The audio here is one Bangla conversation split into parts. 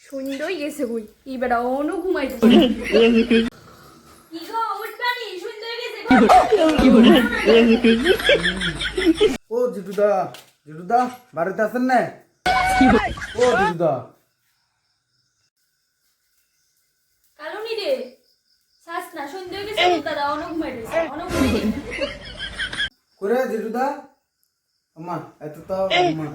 সুন্দরই গেছে বই এবার অনও ঘুমাইতে ও জিটুদা জিটুদা বাড়িতে আছেন না? ও জিটুদা কালুনি রে শ্বাস না সুন্দর গেছে দাদা অনও ঘুমাইতেছে অনও ঘুমাইতে করে জিটুদা আম্মা এত তো আম্মা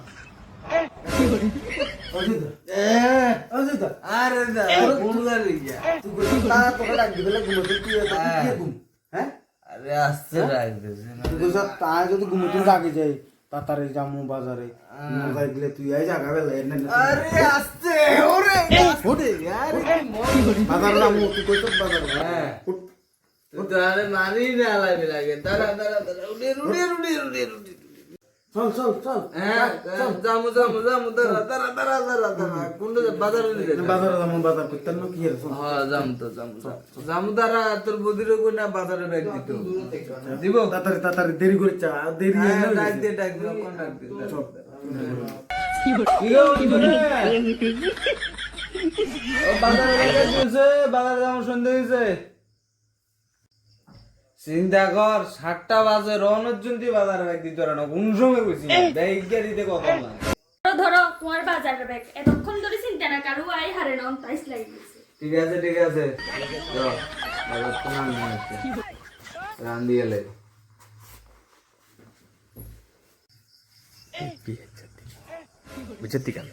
ও জিটুদা আরে দা ঘুমলা লিয়া তুই কইছিস তা তোকে ডাক দিলে ঘুমোতে তুই এত কি ঘুম হ্যাঁ আরে আস্তে রাখতেছ না তুই কইছিস তা যদি ঘুমোতে জাগে যাই তাতারে জামু বাজারে মজা গেলে তুই এই জায়গা বেলা এনে আরে আস্তে ওরে ওরে আরে বাজার জামু তুই কইছিস বাজার হ্যাঁ উঠ তো আরে মারি না লাগে লাগে দাঁড়া দাঁড়া দাঁড়া উড়ে উড়ে উড়ে উড়ে উড়ে চল চল চল হ্যাঁ জামু জামু জামু দাঁড়া দাঁড়া দাঁড়া দাঁড়া দাঁড়া কোনটা বাজারে নিয়ে যা বাজার জামু বাজার করতেন না কি এর হ্যাঁ জামু তো জামু জামু দাঁড়া তোর বুদির কো না বাজারে ব্যাগ দিতে দিব তাতারে তাতারে দেরি করে চা দেরি হ্যাঁ, হয়ে ডাক গেছে। দে ডাক দে কোন ডাক দে চল। বাজারে যাবো সন্ধ্যা হয়েছে চিন্তা কর 7টা বাজে রওনার জন্য বাজারে ব্যাগ দিতে পারে না কোন সময় কইছি ব্যাগ গাড়িতে কত লাগে ধরো ধরো তোমার বাজারের ব্যাগ এতক্ষণ ধরে চিন্তা না কারু আই হারে না তাইস লাগি গেছে ঠিক আছে যাও বাজার তো নাম নিয়ে আসছে রান্দি এলে বুঝতে কেন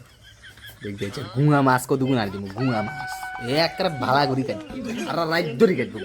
দেখতে গুঙা মাছ কত গুণ আর দিব গুঙা মাছ এক ভাড়া করি কাটবো আর রাত ধরে কাটবো